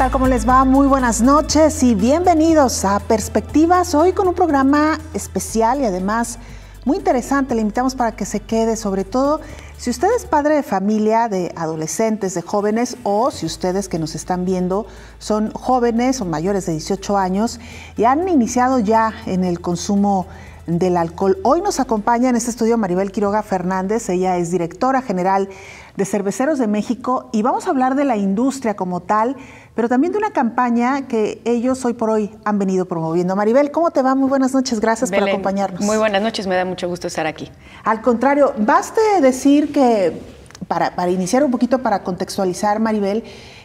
tal? ¿Cómo les va? Muy buenas noches y bienvenidos a Perspectivas. Hoy con un programa especial y además muy interesante. Le invitamos para que se quede, sobre todo si usted es padre de familia, de adolescentes, de jóvenes, o si ustedes que nos están viendo son jóvenes o mayores de 18 años y han iniciado ya en el consumo del alcohol. Hoy nos acompaña en este estudio Maribel Quiroga Fernández. Ella es directora general de Cerveceros de México y vamos a hablar de la industria como tal, pero también de una campaña que ellos hoy por hoy han venido promoviendo. Maribel, ¿cómo te va? Muy buenas noches, gracias por acompañarnos. Muy buenas noches, me da mucho gusto estar aquí. Al contrario, baste decir que, para iniciar un poquito, para contextualizar, Maribel,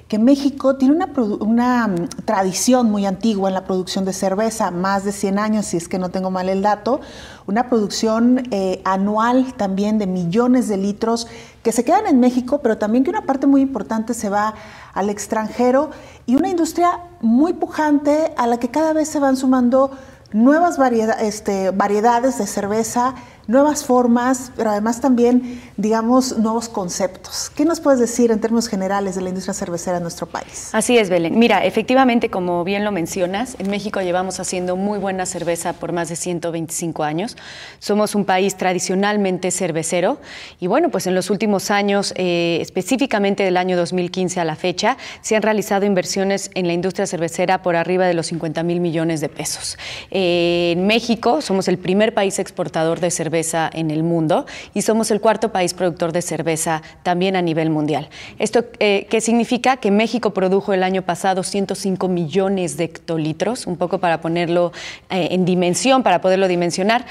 que México tiene una tradición muy antigua en la producción de cerveza, más de 100 años, si es que no tengo mal el dato, una producción anual también de millones de litros que se quedan en México, pero también que una parte muy importante se va al extranjero y una industria muy pujante a la que cada vez se van sumando nuevas variedades de cerveza, nuevas formas, pero además también, digamos, nuevos conceptos. ¿Qué nos puedes decir en términos generales de la industria cervecera en nuestro país? Así es, Belén. Mira, efectivamente, como bien lo mencionas, en México llevamos haciendo muy buena cerveza por más de 125 años. Somos un país tradicionalmente cervecero y bueno, pues en los últimos años, específicamente del año 2015 a la fecha, se han realizado inversiones en la industria cervecera por arriba de los 50,000 millones de pesos. En México somos el primer país exportador de cerveza en el mundo y somos el cuarto país productor de cerveza también a nivel mundial. ¿Esto qué significa? Que México produjo el año pasado 105 millones de hectolitros, un poco para ponerlo en dimensión, para poderlo dimensionar.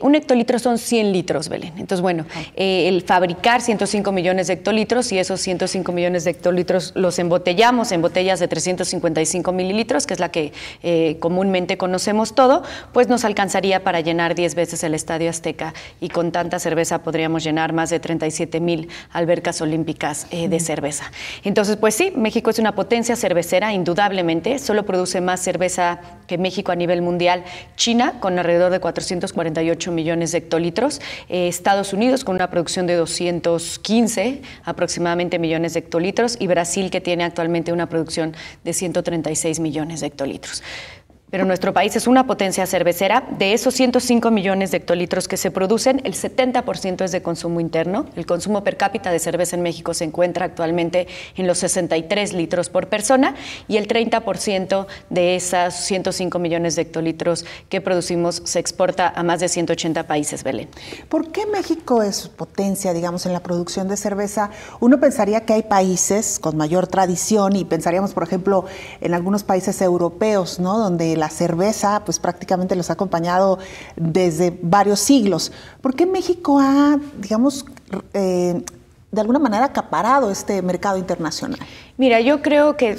Un hectolitro son 100 litros, Belén. Entonces, bueno, el fabricar 105 millones de hectolitros y esos 105 millones de hectolitros los embotellamos en botellas de 355 mililitros, que es la que comúnmente conocemos todo, pues nos alcanzaría para llenar 10 veces el Estadio Azteca y con tanta cerveza podríamos llenar más de 37,000 albercas olímpicas de cerveza. Entonces, pues sí, México es una potencia cervecera, indudablemente. Solo produce más cerveza que México a nivel mundial. China, con alrededor de 448 millones de hectolitros. Estados Unidos, con una producción de 215 aproximadamente millones de hectolitros. Y Brasil, que tiene actualmente una producción de 136 millones de hectolitros. Pero nuestro país es una potencia cervecera. De esos 105 millones de hectolitros que se producen, el 70% es de consumo interno. El consumo per cápita de cerveza en México se encuentra actualmente en los 63 litros por persona y el 30% de esos 105 millones de hectolitros que producimos se exporta a más de 180 países, Belén. ¿Por qué México es potencia, digamos, en la producción de cerveza? Uno pensaría que hay países con mayor tradición y pensaríamos, por ejemplo, en algunos países europeos, ¿no?, donde la cerveza pues prácticamente los ha acompañado desde varios siglos. ¿Por qué México ha, digamos, de alguna manera acaparado este mercado internacional? Mira, yo creo que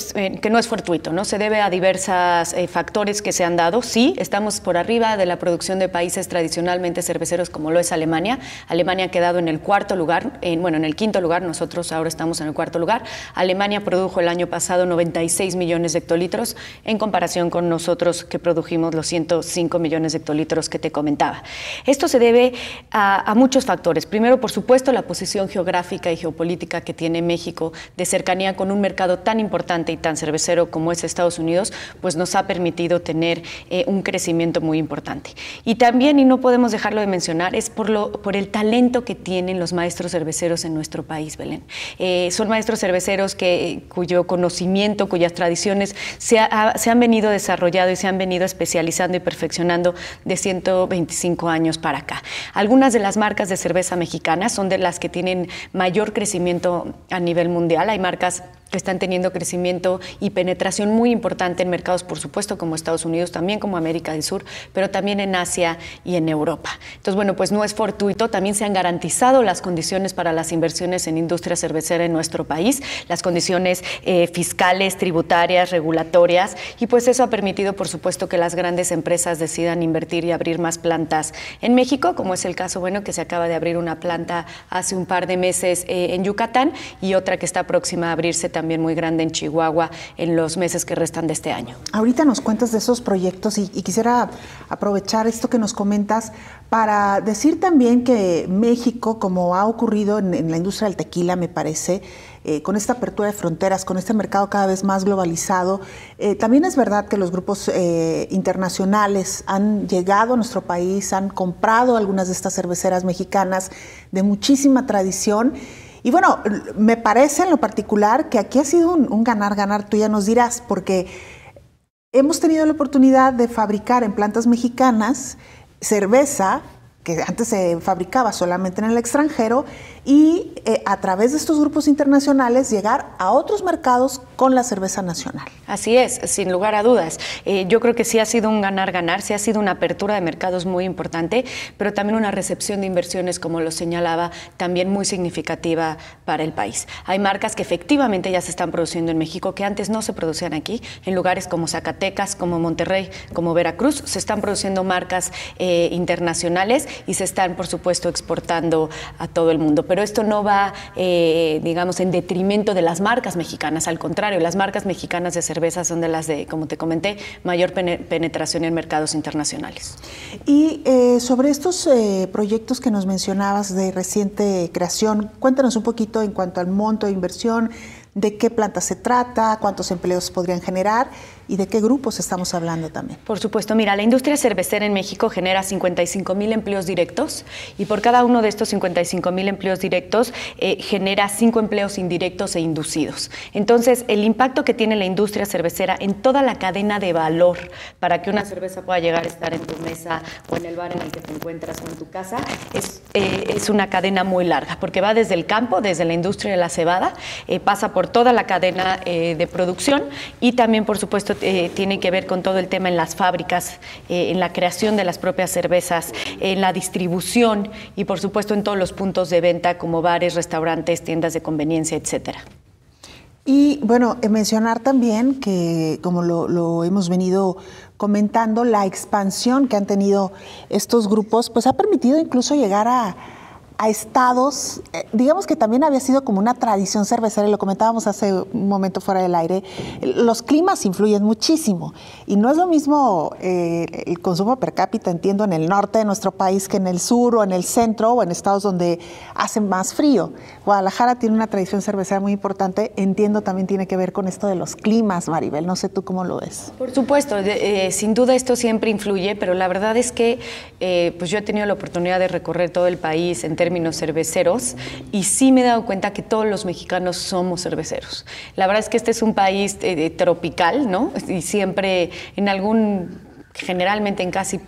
no es fortuito, ¿no? Se debe a diversos factores que se han dado. Sí, estamos por arriba de la producción de países tradicionalmente cerveceros como lo es Alemania. Alemania ha quedado en el cuarto lugar, en el quinto lugar, nosotros ahora estamos en el cuarto lugar. Alemania produjo el año pasado 96 millones de hectolitros en comparación con nosotros que produjimos los 105 millones de hectolitros que te comentaba. Esto se debe a muchos factores. Primero, por supuesto, la posición geográfica y geopolítica que tiene México de cercanía con un mercado tan importante y tan cervecero como es Estados Unidos, pues nos ha permitido tener un crecimiento muy importante. Y también, y no podemos dejarlo de mencionar, es por el talento que tienen los maestros cerveceros en nuestro país, Belén. Son maestros cerveceros cuyo conocimiento, cuyas tradiciones se han venido desarrollando y se han venido especializando y perfeccionando de 125 años para acá. Algunas de las marcas de cerveza mexicanas son de las que tienen mayor crecimiento a nivel mundial. Hay marcas que están teniendo crecimiento y penetración muy importante en mercados, por supuesto, como Estados Unidos, también como América del Sur, pero también en Asia y en Europa. Entonces, bueno, pues no es fortuito, también se han garantizado las condiciones para las inversiones en industria cervecera en nuestro país, las condiciones fiscales, tributarias, regulatorias, y pues eso ha permitido, por supuesto, que las grandes empresas decidan invertir y abrir más plantas en México, como es el caso, bueno, que se acaba de abrir una planta hace un par de meses en Yucatán y otra que está próxima a abrirse también también muy grande en Chihuahua en los meses que restan de este año. Ahorita nos cuentas de esos proyectos y quisiera aprovechar esto que nos comentas para decir también que México, como ha ocurrido en la industria del tequila, me parece, con esta apertura de fronteras, con este mercado cada vez más globalizado, también es verdad que los grupos internacionales han llegado a nuestro país, han comprado algunas de estas cerveceras mexicanas de muchísima tradición. Y bueno, me parece en lo particular que aquí ha sido un ganar-ganar, tú ya nos dirás, porque hemos tenido la oportunidad de fabricar en plantas mexicanas cerveza que antes se fabricaba solamente en el extranjero y a través de estos grupos internacionales llegar a otros mercados con la cerveza nacional. Así es, sin lugar a dudas. Yo creo que sí ha sido un ganar-ganar, sí ha sido una apertura de mercados muy importante, pero también una recepción de inversiones, como lo señalaba, también muy significativa para el país. Hay marcas que efectivamente ya se están produciendo en México, que antes no se producían aquí, en lugares como Zacatecas, como Monterrey, como Veracruz, se están produciendo marcas internacionales y se están, por supuesto, exportando a todo el mundo. Pero esto no va, digamos, en detrimento de las marcas mexicanas. Al contrario, las marcas mexicanas de cerveza son de las de, como te comenté, mayor penetración en mercados internacionales. Y sobre estos proyectos que nos mencionabas de reciente creación, cuéntanos un poquito en cuanto al monto de inversión, de qué planta se trata, cuántos empleos podrían generar y de qué grupos estamos hablando también. Por supuesto, mira, la industria cervecera en México genera 55,000 empleos directos y por cada uno de estos 55,000 empleos directos genera 5 empleos indirectos e inducidos. Entonces, el impacto que tiene la industria cervecera en toda la cadena de valor para que una cerveza pueda llegar a estar en tu mesa o en el bar en el que te encuentras o en tu casa es una cadena muy larga, porque va desde el campo, desde la industria de la cebada, pasa por toda la cadena de producción y también, por supuesto, tiene que ver con todo el tema en las fábricas, en la creación de las propias cervezas, en la distribución y, por supuesto, en todos los puntos de venta como bares, restaurantes, tiendas de conveniencia, etcétera. Y bueno, mencionar también que, como lo hemos venido comentando, la expansión que han tenido estos grupos, pues ha permitido incluso llegar a estados, digamos que también había sido como una tradición cervecera, y lo comentábamos hace un momento fuera del aire, los climas influyen muchísimo y no es lo mismo el consumo per cápita, entiendo, en el norte de nuestro país que en el sur o en el centro o en estados donde hace más frío. Guadalajara tiene una tradición cervecera muy importante, entiendo también tiene que ver con esto de los climas, Maribel, no sé tú cómo lo ves. Por supuesto, sin duda esto siempre influye, pero la verdad es que pues yo he tenido la oportunidad de recorrer todo el país en términos cerveceros y sí me he dado cuenta que todos los mexicanos somos cerveceros. La verdad es que este es un país tropical, ¿no? Y siempre generalmente en casi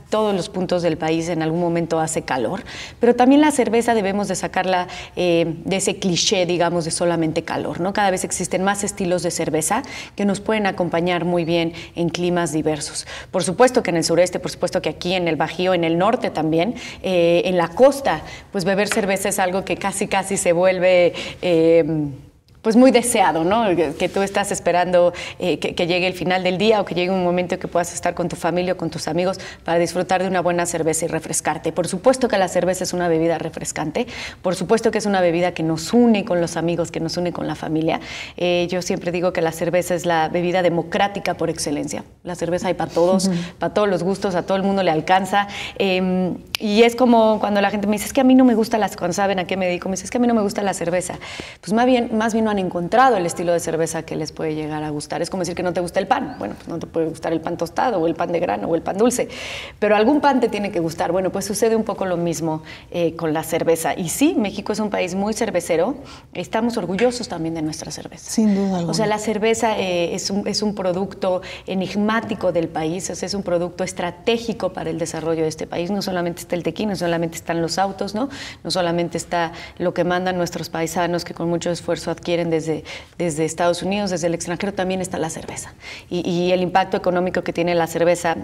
todos los puntos del país en algún momento hace calor, pero también la cerveza debemos de sacarla de ese cliché, digamos, de solamente calor, ¿no? Cada vez existen más estilos de cerveza que nos pueden acompañar muy bien en climas diversos. Por supuesto que en el sureste, por supuesto que aquí en el Bajío, en el norte también, en la costa, pues beber cerveza es algo que casi se vuelve pues muy deseado, ¿no? Que tú estás esperando que llegue el final del día o que llegue un momento que puedas estar con tu familia o con tus amigos para disfrutar de una buena cerveza y refrescarte. Por supuesto que la cerveza es una bebida refrescante, por supuesto que es una bebida que nos une con los amigos, que nos une con la familia. Yo siempre digo que la cerveza es la bebida democrática por excelencia. La cerveza hay para todos, para todos los gustos, a todo el mundo le alcanza. Y es como cuando la gente me dice, es que a mí no me gusta cuando saben a qué me dedico, me dice, es que a mí no me gusta la cerveza. Pues más bien no han encontrado el estilo de cerveza que les puede llegar a gustar. Es como decir que no te gusta el pan. Bueno, pues no te puede gustar el pan tostado o el pan de grano o el pan dulce, pero algún pan te tiene que gustar. Bueno, pues sucede un poco lo mismo con la cerveza. Y sí, México es un país muy cervecero. Estamos orgullosos también de nuestra cerveza. Sin duda alguna. O sea, la cerveza es un producto enigmático del país, o sea, es un producto estratégico para el desarrollo de este país. No solamente está el tequila, no solamente están los autos, ¿no? No solamente está lo que mandan nuestros paisanos que con mucho esfuerzo adquieren desde Estados Unidos, desde el extranjero, también está la cerveza. Y el impacto económico que tiene la cerveza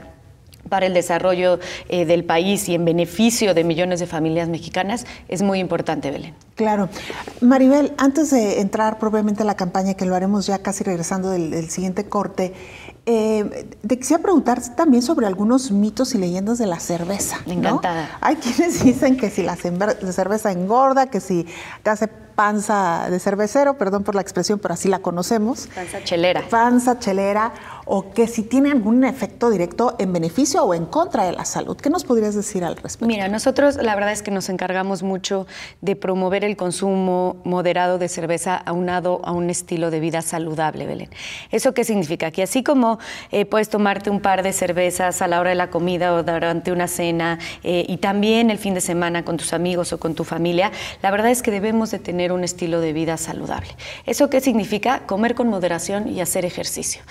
para el desarrollo del país y en beneficio de millones de familias mexicanas es muy importante, Belén. Claro. Maribel, antes de entrar propiamente a la campaña, que lo haremos ya casi regresando del siguiente corte, te quisiera preguntar también sobre algunos mitos y leyendas de la cerveza, ¿no? Encantada. Hay quienes dicen que si la cerveza engorda, que si te hace panza de cervecero, perdón por la expresión, pero así la conocemos. Panza chelera. Panza chelera, o que si tiene algún efecto directo en beneficio o en contra de la salud. ¿Qué nos podrías decir al respecto? Mira, nosotros la verdad es que nos encargamos mucho de promover el consumo moderado de cerveza aunado a un estilo de vida saludable, Belén. ¿Eso qué significa? Que así como puedes tomarte un par de cervezas a la hora de la comida o durante una cena y también el fin de semana con tus amigos o con tu familia, la verdad es que debemos de tener un estilo de vida saludable. ¿Eso qué significa? Comer con moderación y hacer ejercicio.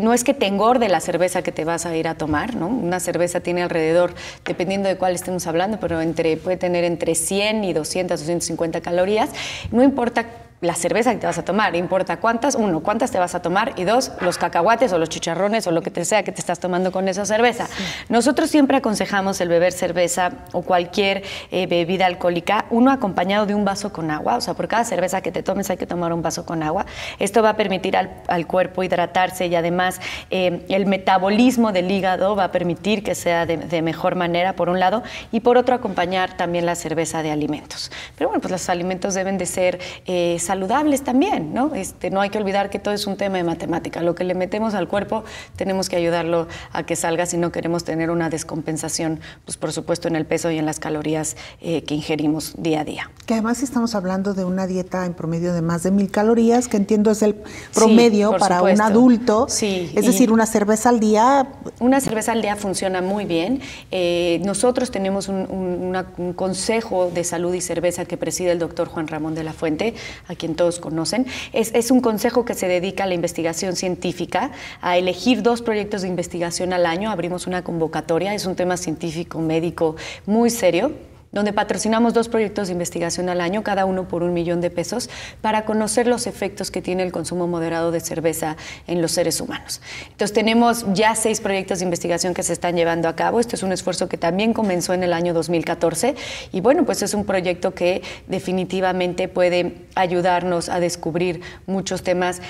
No es que te engorde la cerveza que te vas a ir a tomar, ¿no? Una cerveza tiene alrededor, dependiendo de cuál estemos hablando, pero puede tener entre 100 y 200, 250 calorías. No importa la cerveza que te vas a tomar, importa cuántas te vas a tomar, y dos, los cacahuates o los chicharrones o lo que sea que te estás tomando con esa cerveza. Sí. Nosotros siempre aconsejamos el beber cerveza o cualquier bebida alcohólica, uno acompañado de un vaso con agua, o sea, por cada cerveza que te tomes hay que tomar un vaso con agua. Esto va a permitir al cuerpo hidratarse y además el metabolismo del hígado va a permitir que sea de mejor manera, por un lado, y por otro, acompañar también la cerveza de alimentos. Pero bueno, pues los alimentos deben de ser saludables también, ¿no? No hay que olvidar que todo es un tema de matemática. Lo que le metemos al cuerpo tenemos que ayudarlo a que salga si no queremos tener una descompensación, pues por supuesto en el peso y en las calorías que ingerimos día a día. Que además estamos hablando de una dieta en promedio de más de 1000 calorías, que entiendo es el promedio para supuesto. Un adulto. Sí. Es decir, una cerveza al día. Una cerveza al día funciona muy bien. Nosotros tenemos un consejo de salud y cerveza que preside el doctor Juan Ramón de la Fuente, a quien todos conocen. Es un consejo que se dedica a la investigación científica, a elegir 2 proyectos de investigación al año. Abrimos una convocatoria, es un tema científico, médico muy serio, donde patrocinamos 2 proyectos de investigación al año, cada uno por $1 millón para conocer los efectos que tiene el consumo moderado de cerveza en los seres humanos. Entonces tenemos ya 6 proyectos de investigación que se están llevando a cabo. Esto es un esfuerzo que también comenzó en el año 2014 y bueno, pues es un proyecto que definitivamente puede ayudarnos a descubrir muchos temas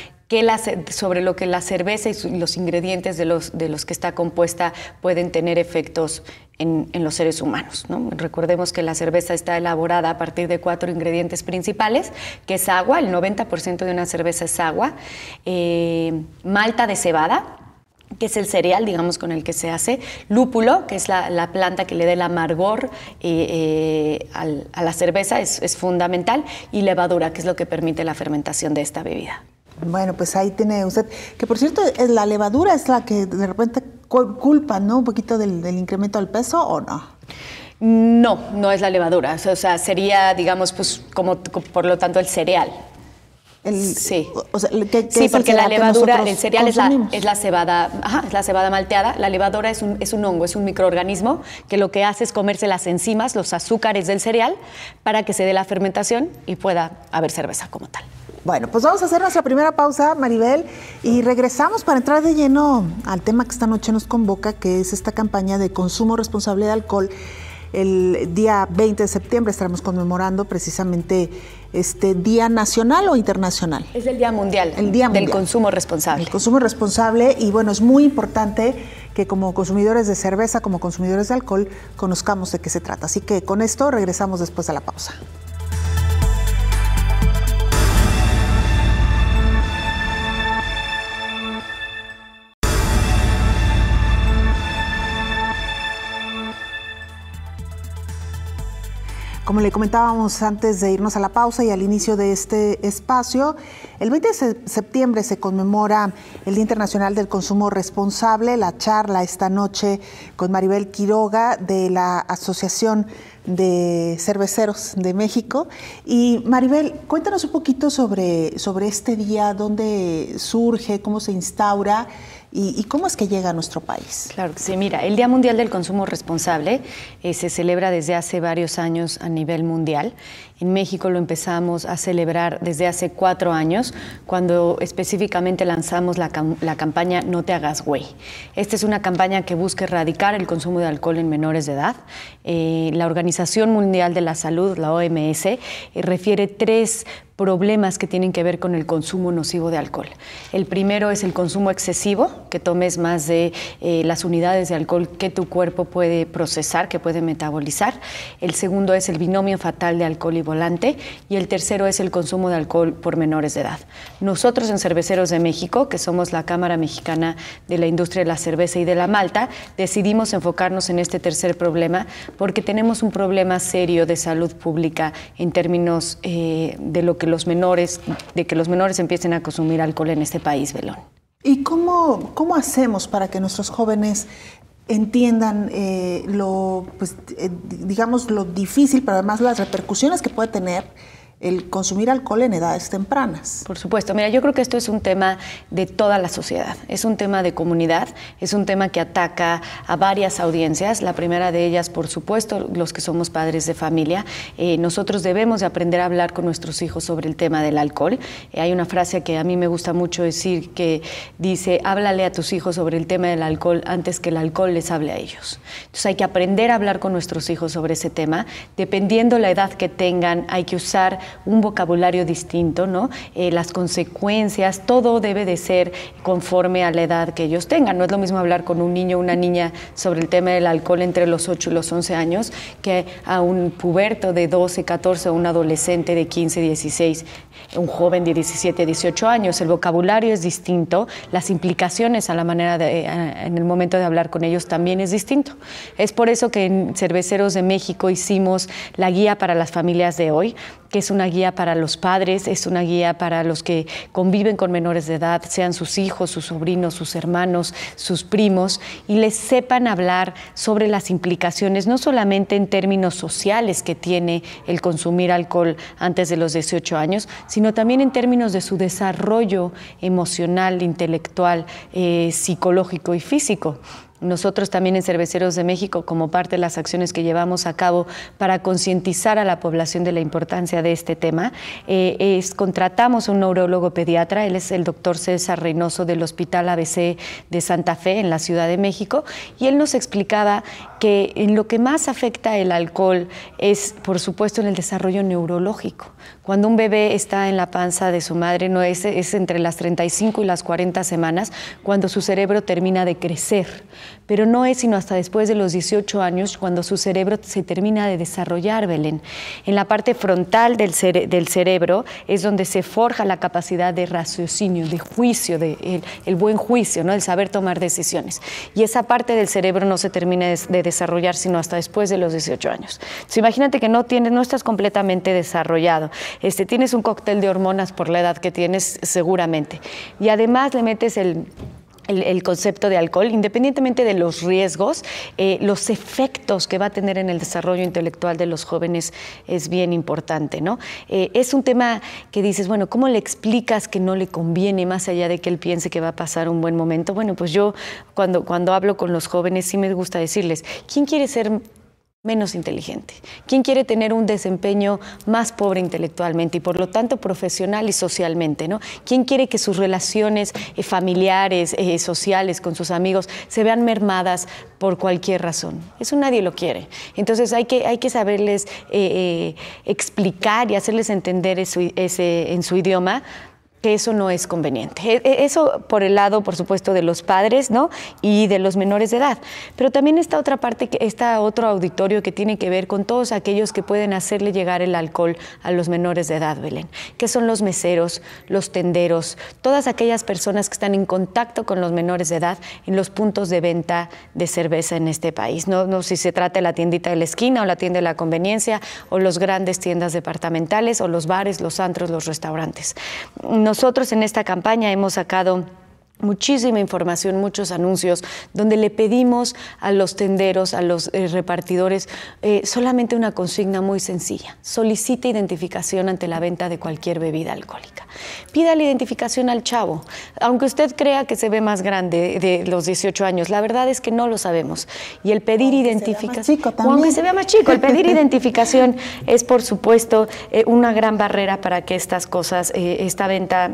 sobre lo que la cerveza y los ingredientes de los que está compuesta pueden tener efectos en los seres humanos, ¿no? Recordemos que la cerveza está elaborada a partir de 4 ingredientes principales, que es agua, el 90% de una cerveza es agua, malta de cebada, que es el cereal, digamos, con el que se hace, lúpulo, que es la planta que le da el amargor a la cerveza, es fundamental, y levadura, que es lo que permite la fermentación de esta bebida. Bueno, pues ahí tiene usted, que por cierto, la levadura es la que de repente culpa, ¿no? Un poquito del incremento del peso, ¿o no? No, no es la levadura, o sea, sería, digamos, pues como por lo tanto el cereal. Sí, o sea, sí, porque la levadura, el cereal es la cebada, es la cebada malteada. La levadura es un hongo, es un microorganismo que lo que hace es comerse las enzimas, los azúcares del cereal, para que se dé la fermentación y pueda haber cerveza como tal. Bueno, pues vamos a hacer nuestra primera pausa, Maribel, y regresamos para entrar de lleno al tema que esta noche nos convoca, que es esta campaña de consumo responsable de alcohol. El día 20 de septiembre estaremos conmemorando precisamente este Día Nacional o Internacional. Es el Día Mundial, del consumo responsable. El consumo responsable, y bueno, es muy importante que como consumidores de cerveza, como consumidores de alcohol, conozcamos de qué se trata. Así que con esto regresamos después de la pausa. Como le comentábamos antes de irnos a la pausa y al inicio de este espacio, el 20 de septiembre se conmemora el Día Internacional del Consumo Responsable. La charla esta noche con Maribel Quiroga de la Asociación de Cerveceros de México. Y Maribel, cuéntanos un poquito sobre este día, dónde surge, cómo se instaura y cómo es que llega a nuestro país. Claro que sí, mira, el Día Mundial del Consumo Responsable se celebra desde hace varios años a nivel mundial. En México lo empezamos a celebrar desde hace 4 años, cuando específicamente lanzamos la campaña No te hagas güey. Esta es una campaña que busca erradicar el consumo de alcohol en menores de edad. La Organización Mundial de la Salud, la OMS, refiere 3 problemas que tienen que ver con el consumo nocivo de alcohol. El primero es el consumo excesivo, que tomes más de las unidades de alcohol que tu cuerpo puede procesar, que puede metabolizar. El segundo es el binomio fatal de alcohol y volante. Y el tercero es el consumo de alcohol por menores de edad. Nosotros en Cerveceros de México, que somos la Cámara Mexicana de la Industria de la Cerveza y de la Malta, decidimos enfocarnos en este tercer problema porque tenemos un problema serio de salud pública en términos de que los menores empiecen a consumir alcohol en este país, Belón. ¿Y cómo hacemos para que nuestros jóvenes entiendan digamos, lo difícil, pero además las repercusiones que puede tener el consumir alcohol en edades tempranas? Por supuesto. Mira, yo creo que esto es un tema de toda la sociedad. Es un tema de comunidad, es un tema que ataca a varias audiencias. La primera de ellas, por supuesto, los que somos padres de familia. Nosotros debemos de aprender a hablar con nuestros hijos sobre el tema del alcohol. Hay una frase que a mí me gusta mucho decir que dice, háblale a tus hijos sobre el tema del alcohol antes que el alcohol les hable a ellos. Entonces hay que aprender a hablar con nuestros hijos sobre ese tema. Dependiendo la edad que tengan, hay que usar un vocabulario distinto, ¿no? Las consecuencias, todo debe de ser conforme a la edad que ellos tengan. No es lo mismo hablar con un niño o una niña sobre el tema del alcohol entre los 8 y los 11 años que a un puberto de 12, 14 o un adolescente de 15, 16, un joven de 17, 18 años. El vocabulario es distinto, las implicaciones a la manera en el momento de hablar con ellos también es distinto. Es por eso que en Cerveceros de México hicimos la guía para las familias de hoy, que es una guía para los padres, es una guía para los que conviven con menores de edad, sean sus hijos, sus sobrinos, sus hermanos, sus primos, y les sepan hablar sobre las implicaciones, no solamente en términos sociales que tiene el consumir alcohol antes de los 18 años, sino también en términos de su desarrollo emocional, intelectual, psicológico y físico. Nosotros también en Cerveceros de México, como parte de las acciones que llevamos a cabo para concientizar a la población de la importancia de este tema, contratamos a un neurólogo pediatra, él es el doctor César Reynoso del Hospital ABC de Santa Fe en la Ciudad de México, y él nos explicaba que en lo que más afecta el alcohol es, por supuesto, en el desarrollo neurológico. Cuando un bebé está en la panza de su madre, no es entre las 35 y las 40 semanas, cuando su cerebro termina de crecer. Pero no es sino hasta después de los 18 años cuando su cerebro se termina de desarrollar, Belén. En la parte frontal del cerebro es donde se forja la capacidad de raciocinio, de juicio, el buen juicio, ¿no? El saber tomar decisiones. Y esa parte del cerebro no se termina de desarrollar sino hasta después de los 18 años. Entonces, imagínate que no estás completamente desarrollado. Tienes un cóctel de hormonas por la edad que tienes seguramente. Y además le metes el concepto de alcohol, independientemente de los riesgos, los efectos que va a tener en el desarrollo intelectual de los jóvenes es bien importante, ¿no? Es un tema que dices, bueno, ¿cómo le explicas que no le conviene más allá de que él piense que va a pasar un buen momento? Bueno, pues yo cuando hablo con los jóvenes sí me gusta decirles, ¿quién quiere ser menos inteligente? ¿Quién quiere tener un desempeño más pobre intelectualmente y por lo tanto profesional y socialmente, ¿no? ¿Quién quiere que sus relaciones familiares, sociales con sus amigos se vean mermadas por cualquier razón? Eso nadie lo quiere. Entonces hay que saberles explicar y hacerles entender en su idioma que eso no es conveniente. Eso por el lado, por supuesto, de los padres, ¿no? Y de los menores de edad. Pero también está otra parte, está otro auditorio que tiene que ver con todos aquellos que pueden hacerle llegar el alcohol a los menores de edad, Belén, que son los meseros, los tenderos, todas aquellas personas que están en contacto con los menores de edad en los puntos de venta de cerveza en este país. No si se trata de la tiendita de la esquina o la tienda de la conveniencia o las grandes tiendas departamentales o los bares, los antros, los restaurantes. Nosotros en esta campaña hemos sacado muchísima información, muchos anuncios, donde le pedimos a los tenderos, a los repartidores, solamente una consigna muy sencilla: solicite identificación ante la venta de cualquier bebida alcohólica. Pida la identificación al chavo, aunque usted crea que se ve más grande de los 18 años, la verdad es que no lo sabemos. Y el pedir identificación, aunque se vea más chico, el pedir identificación es, por supuesto, una gran barrera para que estas cosas, esta venta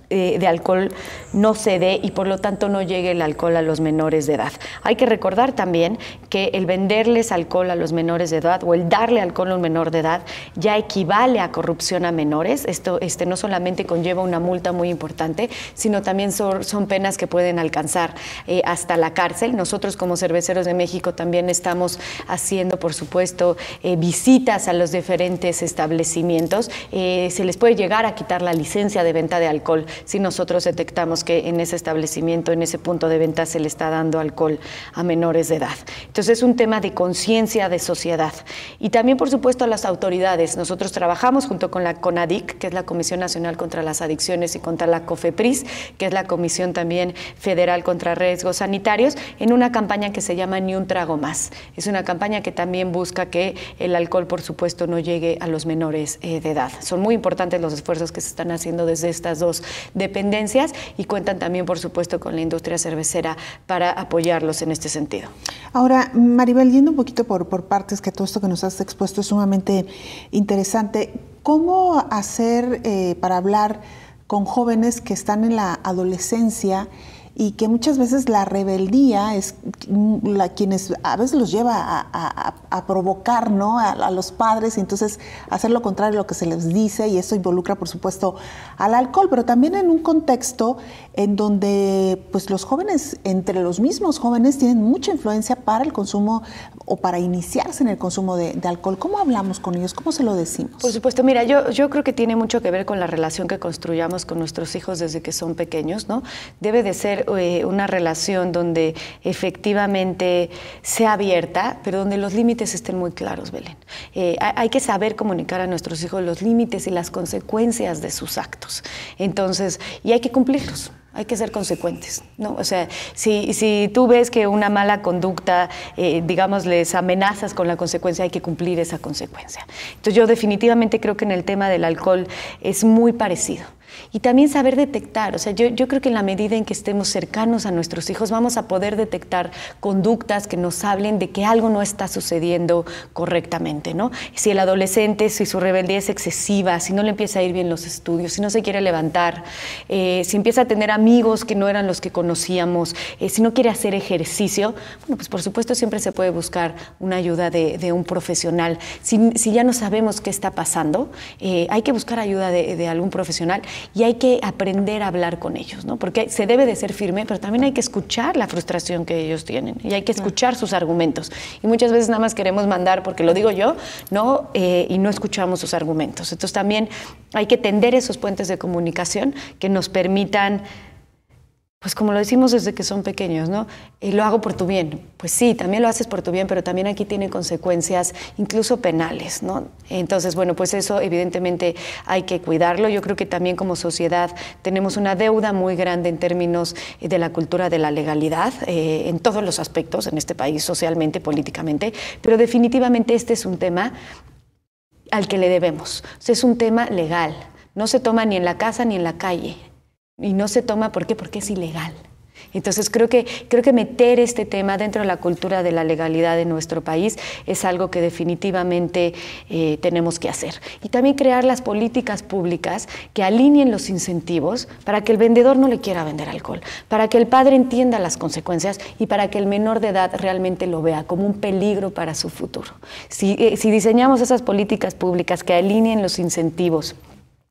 de alcohol no se dé y por lo tanto no llegue el alcohol a los menores de edad. Hay que recordar también que el venderles alcohol a los menores de edad o el darle alcohol a un menor de edad ya equivale a corrupción a menores. Esto no solamente conlleva una multa muy importante, sino también son penas que pueden alcanzar hasta la cárcel. Nosotros como Cerveceros de México también estamos haciendo, por supuesto, visitas a los diferentes establecimientos. Se les puede llegar a quitar la licencia de venta de alcohol si nosotros detectamos que en ese establecimiento, en ese punto de venta, se le está dando alcohol a menores de edad. Entonces es un tema de conciencia de sociedad. Y también, por supuesto, a las autoridades. Nosotros trabajamos junto con la CONADIC, que es la Comisión Nacional contra las Adicciones, y contra la COFEPRIS, que es la Comisión también Federal contra Riesgos Sanitarios, en una campaña que se llama Ni un trago más. Es una campaña que también busca que el alcohol, por supuesto, no llegue a los menores de edad. Son muy importantes los esfuerzos que se están haciendo desde estas dos dependencias y cuentan también, por supuesto, con la industria cervecera para apoyarlos en este sentido. Ahora, Maribel, yendo un poquito por partes, que todo esto que nos has expuesto es sumamente interesante, ¿cómo hacer para hablar con jóvenes que están en la adolescencia y que muchas veces la rebeldía es quienes a veces los lleva a provocar, ¿no?, a los padres, y entonces hacer lo contrario a lo que se les dice, y eso involucra, por supuesto, al alcohol, pero también en un contexto en donde pues los jóvenes, entre los mismos jóvenes, tienen mucha influencia para el consumo o para iniciarse en el consumo de alcohol. ¿Cómo hablamos con ellos? ¿Cómo se lo decimos? Por supuesto, mira, yo creo que tiene mucho que ver con la relación que construyamos con nuestros hijos desde que son pequeños, ¿no? Debe de ser una relación donde efectivamente sea abierta, pero donde los límites estén muy claros, Belén. Hay que saber comunicar a nuestros hijos los límites y las consecuencias de sus actos. Entonces, y hay que cumplirlos. Hay que ser consecuentes, ¿no? O sea, si tú ves que una mala conducta, digamos, les amenazas con la consecuencia, hay que cumplir esa consecuencia. Entonces yo definitivamente creo que en el tema del alcohol es muy parecido. Y también saber detectar, o sea, yo creo que en la medida en que estemos cercanos a nuestros hijos vamos a poder detectar conductas que nos hablen de que algo no está sucediendo correctamente, ¿no? Si el adolescente, si su rebeldía es excesiva, si no le empieza a ir bien los estudios, si no se quiere levantar, si empieza a tener amigos que no eran los que conocíamos, si no quiere hacer ejercicio, bueno, pues por supuesto siempre se puede buscar una ayuda de un profesional. Si ya no sabemos qué está pasando, hay que buscar ayuda de algún profesional. Y hay que aprender a hablar con ellos, ¿no? Porque se debe de ser firme, pero también hay que escuchar la frustración que ellos tienen y hay que escuchar sus argumentos. Y muchas veces nada más queremos mandar, porque lo digo yo, ¿no? Y no escuchamos sus argumentos. Entonces también hay que tender esos puentes de comunicación que nos permitan, pues como lo decimos desde que son pequeños, ¿no? Lo hago por tu bien. Pues sí, también lo haces por tu bien, pero también aquí tiene consecuencias incluso penales, ¿no? Entonces, bueno, pues eso evidentemente hay que cuidarlo. Yo creo que también como sociedad tenemos una deuda muy grande en términos de la cultura de la legalidad, en todos los aspectos en este país, socialmente, políticamente, pero definitivamente este es un tema al que le debemos. O sea, es un tema legal. No se toma ni en la casa ni en la calle. Y no se toma, ¿por qué? Porque es ilegal. Entonces creo que meter este tema dentro de la cultura de la legalidad de nuestro país es algo que definitivamente tenemos que hacer. Y también crear las políticas públicas que alineen los incentivos para que el vendedor no le quiera vender alcohol, para que el padre entienda las consecuencias y para que el menor de edad realmente lo vea como un peligro para su futuro. Si diseñamos esas políticas públicas que alineen los incentivos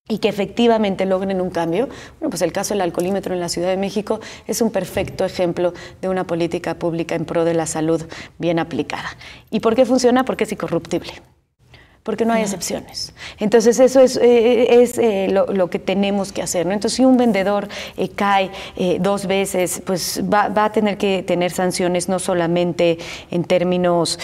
y que efectivamente logren un cambio, bueno, pues el caso del alcoholímetro en la Ciudad de México es un perfecto ejemplo de una política pública en pro de la salud bien aplicada. ¿Y por qué funciona? Porque es incorruptible. Porque no hay excepciones. Entonces eso es lo que tenemos que hacer, ¿no? Entonces si un vendedor cae 2 veces, pues va a tener que tener sanciones no solamente en términos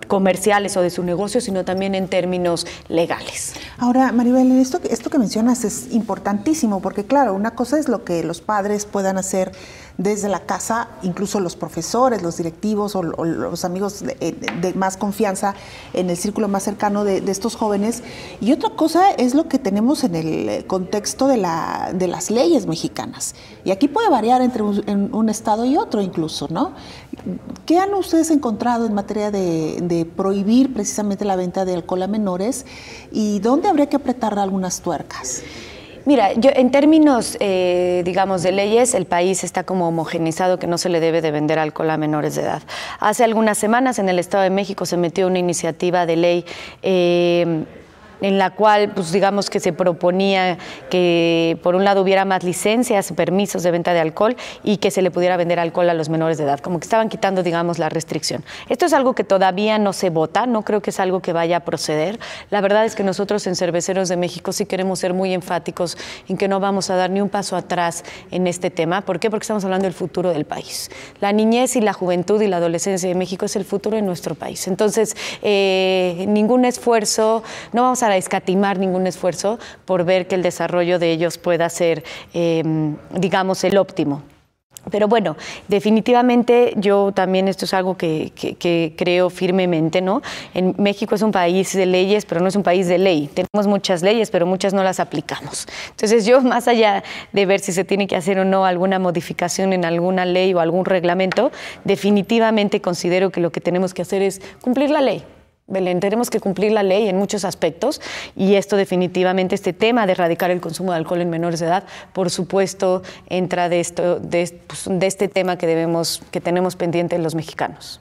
comerciales o de su negocio, sino también en términos legales. Ahora, Maribel, esto que mencionas es importantísimo, porque claro, una cosa es lo que los padres puedan hacer desde la casa, incluso los profesores, los directivos o los amigos de más confianza en el círculo más cercano de estos jóvenes. Y otra cosa es lo que tenemos en el contexto de las leyes mexicanas. Y aquí puede variar entre un estado y otro incluso, ¿no? ¿Qué han ustedes encontrado en materia de prohibir precisamente la venta de alcohol a menores y dónde habría que apretar algunas tuercas? Mira, yo en términos, digamos, de leyes, el país está como homogeneizado que no se le debe de vender alcohol a menores de edad. Hace algunas semanas en el Estado de México se metió una iniciativa de ley en la cual, pues digamos que se proponía que por un lado hubiera más licencias, permisos de venta de alcohol y que se le pudiera vender alcohol a los menores de edad, como que estaban quitando, digamos, la restricción. Esto es algo que todavía no se vota, no creo que es algo que vaya a proceder. La verdad es que nosotros en Cerveceros de México sí queremos ser muy enfáticos en que no vamos a dar ni un paso atrás en este tema. ¿Por qué? Porque estamos hablando del futuro del país. La niñez y la juventud y la adolescencia de México es el futuro de nuestro país. Entonces, ningún esfuerzo, no vamos a escatimar ningún esfuerzo por ver que el desarrollo de ellos pueda ser, digamos, el óptimo. Pero bueno, definitivamente yo también esto es algo que creo firmemente, ¿no? En México es un país de leyes, pero no es un país de ley. Tenemos muchas leyes, pero muchas no las aplicamos. Entonces yo, más allá de ver si se tiene que hacer o no alguna modificación en alguna ley o algún reglamento, definitivamente considero que lo que tenemos que hacer es cumplir la ley. Belén, tenemos que cumplir la ley en muchos aspectos y esto definitivamente, este tema de erradicar el consumo de alcohol en menores de edad, por supuesto, entra de este tema que tenemos pendiente los mexicanos.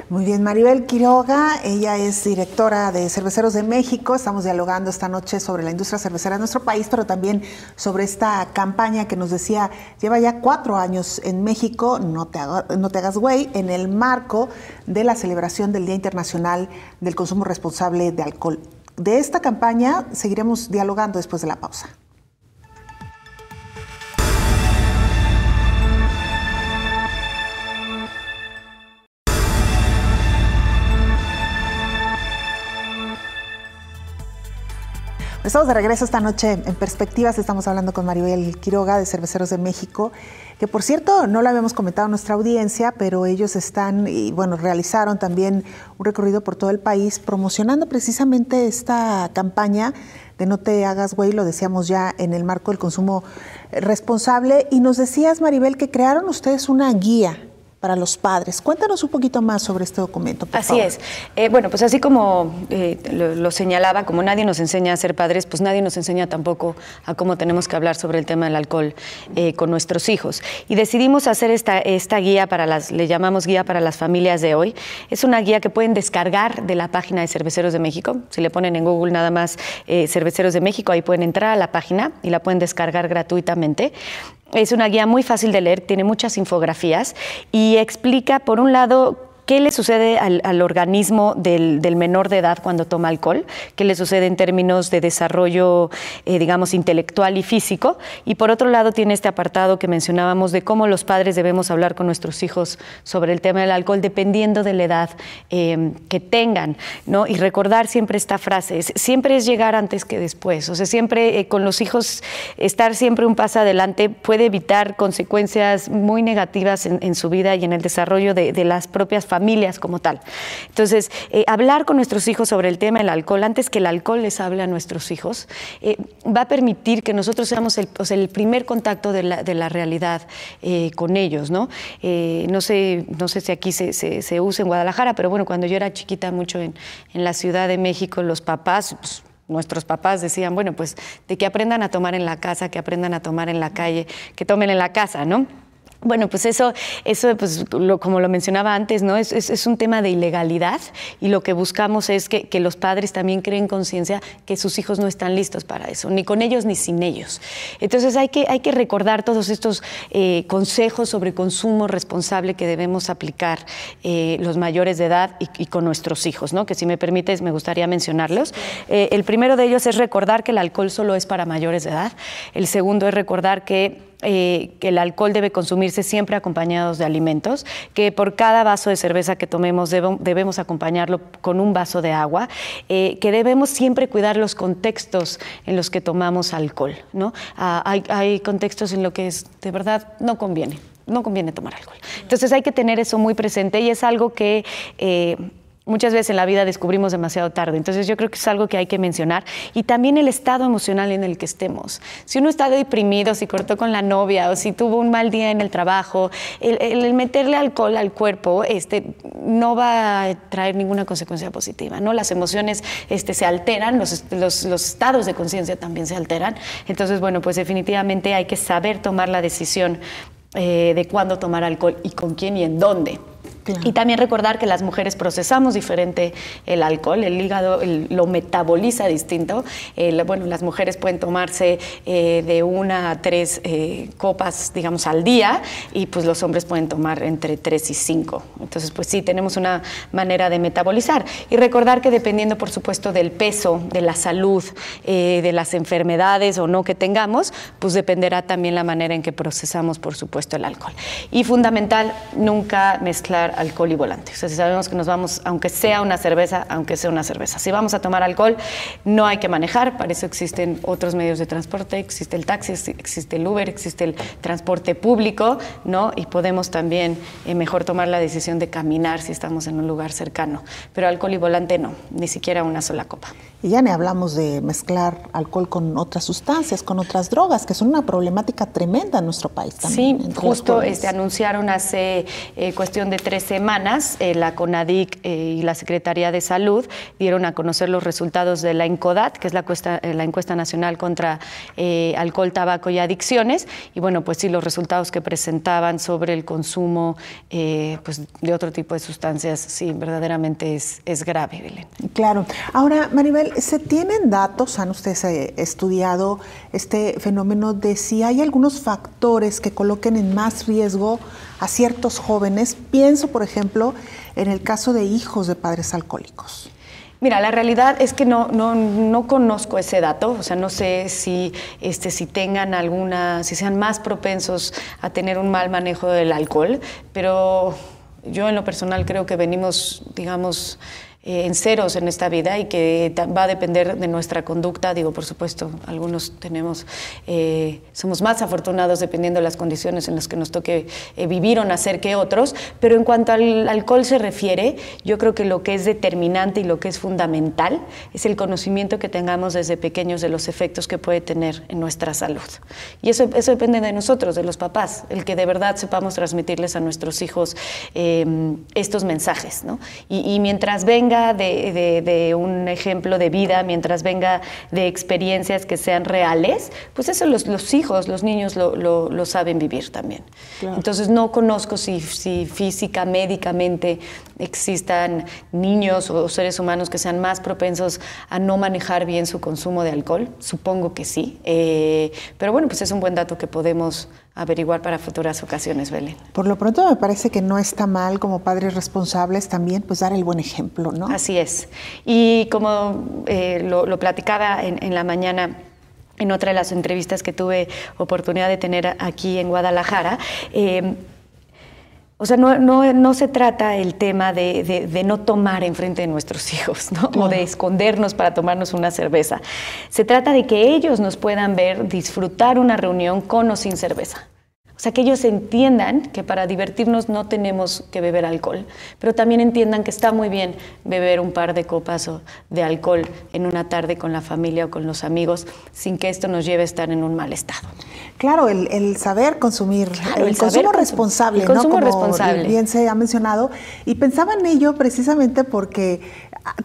Muy bien, Maribel Quiroga, ella es directora de Cerveceros de México. Estamos dialogando esta noche sobre la industria cervecera de nuestro país, pero también sobre esta campaña que nos decía, lleva ya 4 años en México, no te hagas güey, en el marco de la celebración del Día Internacional del Consumo Responsable de Alcohol. De esta campaña seguiremos dialogando después de la pausa. Estamos de regreso esta noche en Perspectivas. Estamos hablando con Maribel Quiroga de Cerveceros de México, que por cierto no lo habíamos comentado en nuestra audiencia, pero ellos realizaron también un recorrido por todo el país promocionando precisamente esta campaña de No te hagas güey, lo decíamos ya en el marco del consumo responsable. Y nos decías, Maribel, que crearon ustedes una guía para los padres. Cuéntanos un poquito más sobre este documento, por favor. Así es. Bueno, pues así como lo señalaba, como nadie nos enseña a ser padres, pues nadie nos enseña tampoco a cómo tenemos que hablar sobre el tema del alcohol con nuestros hijos. Y decidimos hacer esta guía le llamamos Guía para las Familias de Hoy. Es una guía que pueden descargar de la página de Cerveceros de México. Si le ponen en Google nada más Cerveceros de México, ahí pueden entrar a la página y la pueden descargar gratuitamente. Es una guía muy fácil de leer, tiene muchas infografías y explica, por un lado, qué le sucede al organismo del menor de edad cuando toma alcohol, qué le sucede en términos de desarrollo, digamos, intelectual y físico. Y por otro lado tiene este apartado que mencionábamos de cómo los padres debemos hablar con nuestros hijos sobre el tema del alcohol dependiendo de la edad que tengan, ¿no? Y recordar siempre esta frase, siempre es llegar antes que después. O sea, siempre con los hijos estar siempre un paso adelante puede evitar consecuencias muy negativas en su vida y en el desarrollo de las propias familias como tal. Entonces, hablar con nuestros hijos sobre el tema del alcohol, antes que el alcohol les hable a nuestros hijos, va a permitir que nosotros seamos el primer contacto de la realidad con ellos, ¿no? No sé si aquí se usa en Guadalajara, pero bueno, cuando yo era chiquita mucho en la Ciudad de México, los papás, pues, nuestros papás decían, bueno, pues de que aprendan a tomar en la casa, que aprendan a tomar en la calle, que tomen en la casa, ¿no? Bueno, pues eso pues, como lo mencionaba antes, ¿no? Es un tema de ilegalidad y lo que buscamos es que los padres también creen conciencia que sus hijos no están listos para eso, ni con ellos ni sin ellos. Entonces hay que recordar todos estos consejos sobre consumo responsable que debemos aplicar los mayores de edad y con nuestros hijos, ¿no? Que si me permites me gustaría mencionarlos. El primero de ellos es recordar que el alcohol solo es para mayores de edad. El segundo es recordar que el alcohol debe consumirse siempre acompañados de alimentos, que por cada vaso de cerveza que tomemos debemos acompañarlo con un vaso de agua, que debemos siempre cuidar los contextos en los que tomamos alcohol, ¿no? Hay contextos en los que de verdad no conviene tomar alcohol. Entonces hay que tener eso muy presente y es algo que muchas veces en la vida descubrimos demasiado tarde. Entonces yo creo que es algo que hay que mencionar. Y también el estado emocional en el que estemos. Si uno está deprimido, si cortó con la novia o si tuvo un mal día en el trabajo, el meterle alcohol al cuerpo no va a traer ninguna consecuencia positiva, ¿no? Las emociones se alteran, los estados de conciencia también se alteran. Entonces, bueno, pues definitivamente hay que saber tomar la decisión de cuándo tomar alcohol y con quién y en dónde. Claro. Y también recordar que las mujeres procesamos diferente el alcohol, el hígado lo metaboliza distinto. Bueno, las mujeres pueden tomarse de 1 a 3 copas, digamos, al día, y pues los hombres pueden tomar entre 3 y 5. Entonces, pues sí, tenemos una manera de metabolizar. Y recordar que dependiendo, por supuesto, del peso, de la salud, de las enfermedades o no que tengamos, pues dependerá también la manera en que procesamos, por supuesto, el alcohol. Y fundamental, nunca mezclar alcohol y volante. O sea, si sabemos que nos vamos, aunque sea una cerveza, si vamos a tomar alcohol, no hay que manejar. Para eso existen otros medios de transporte, existe el taxi, existe el Uber, existe el transporte público, ¿no? Y podemos también mejor tomar la decisión de caminar si estamos en un lugar cercano. Pero alcohol y volante no, ni siquiera una sola copa. Y ya ni hablamos de mezclar alcohol con otras sustancias, con otras drogas, que son una problemática tremenda en nuestro país también. Sí, justo anunciaron hace cuestión de 3 semanas, la CONADIC y la Secretaría de Salud dieron a conocer los resultados de la ENCODAT, que es la encuesta nacional contra alcohol, tabaco y adicciones. Y bueno, pues sí, los resultados que presentaban sobre el consumo pues de otro tipo de sustancias, sí, verdaderamente es grave, Belén. Claro. Ahora, Maribel, ¿se tienen datos, han ustedes estudiado este fenómeno de si hay algunos factores que coloquen en más riesgo a ciertos jóvenes? Pienso, por ejemplo, en el caso de hijos de padres alcohólicos. Mira, la realidad es que no conozco ese dato, o sea, no sé si tengan si sean más propensos a tener un mal manejo del alcohol, pero yo en lo personal creo que venimos, digamos, en ceros en esta vida y que va a depender de nuestra conducta. Digo, por supuesto, algunos somos más afortunados dependiendo de las condiciones en las que nos toque vivir o nacer que otros, pero en cuanto al alcohol se refiere, yo creo que lo que es determinante y lo que es fundamental es el conocimiento que tengamos desde pequeños de los efectos que puede tener en nuestra salud. Y eso depende de nosotros, de los papás, el que de verdad sepamos transmitirles a nuestros hijos estos mensajes, ¿no? Y mientras venga de un ejemplo de vida, mientras venga de experiencias que sean reales, pues eso los hijos, los niños lo saben vivir también. Claro. Entonces no conozco si física, médicamente existan niños o seres humanos que sean más propensos a no manejar bien su consumo de alcohol. Supongo que sí, pero bueno, pues es un buen dato que podemos averiguar para futuras ocasiones, Belén. Por lo pronto me parece que no está mal como padres responsables también pues dar el buen ejemplo, ¿no? Así es. Y como lo platicaba en la mañana en otra de las entrevistas que tuve oportunidad de tener aquí en Guadalajara, o sea, no se trata el tema de no tomar enfrente de nuestros hijos, ¿no? Claro. O de escondernos para tomarnos una cerveza. Se trata de que ellos nos puedan ver disfrutar una reunión con o sin cerveza. O sea, que ellos entiendan que para divertirnos no tenemos que beber alcohol, pero también entiendan que está muy bien beber un par de copas de alcohol en una tarde con la familia o con los amigos, sin que esto nos lleve a estar en un mal estado. Claro, el saber consumir, claro, el consumo responsable, el consumo ¿no? Como responsable. Bien se ha mencionado, y pensaba en ello precisamente porque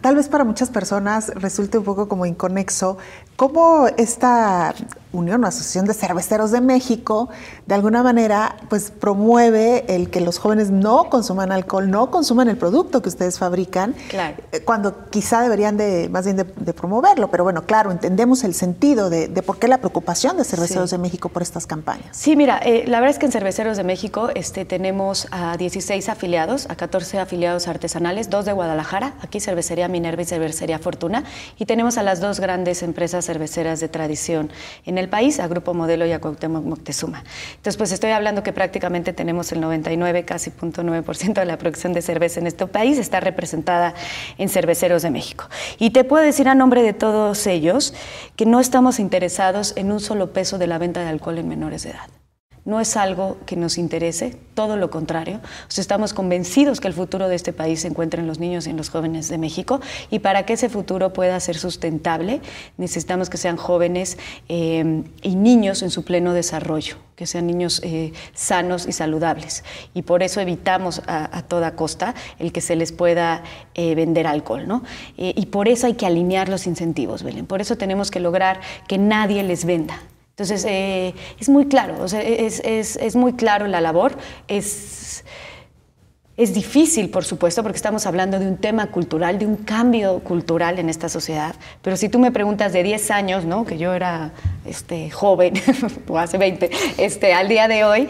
tal vez para muchas personas resulte un poco como inconexo cómo esta unión o asociación de cerveceros de México de alguna manera pues promueve el que los jóvenes no consuman alcohol, no consuman el producto que ustedes fabrican, claro, cuando quizá deberían más bien de promoverlo, pero bueno, claro, entendemos el sentido de por qué la preocupación de Cerveceros de México por estas campañas. Sí, mira, la verdad es que en Cerveceros de México tenemos a 16 afiliados, a 14 afiliados artesanales, 2 de Guadalajara, aquí Cervecería Minerva y Cervecería Fortuna, y tenemos a las 2 grandes empresas cerveceras de tradición en el país, a Grupo Modelo y a Cuauhtémoc Moctezuma. Entonces, pues estoy hablando que prácticamente tenemos el 99, casi 0.9% de la producción de cerveza en este país, está representada en Cerveceros de México. Y te puedo decir a nombre de todos ellos que no estamos interesados en un solo peso de la venta de alcohol en menores de edad. no es algo que nos interese, todo lo contrario. O sea, estamos convencidos que el futuro de este país se encuentra en los niños y en los jóvenes de México, y para que ese futuro pueda ser sustentable, necesitamos que sean jóvenes y niños en su pleno desarrollo, que sean niños sanos y saludables. Y por eso evitamos a toda costa el que se les pueda vender alcohol, ¿no? Y por eso hay que alinear los incentivos, Belén. Por eso tenemos que lograr que nadie les venda. Entonces, es muy claro, o sea, es muy claro la labor, es difícil, por supuesto, porque estamos hablando de un tema cultural, de un cambio cultural en esta sociedad, pero si tú me preguntas de 10 años, ¿no?, que yo era joven, o hace 20, al día de hoy,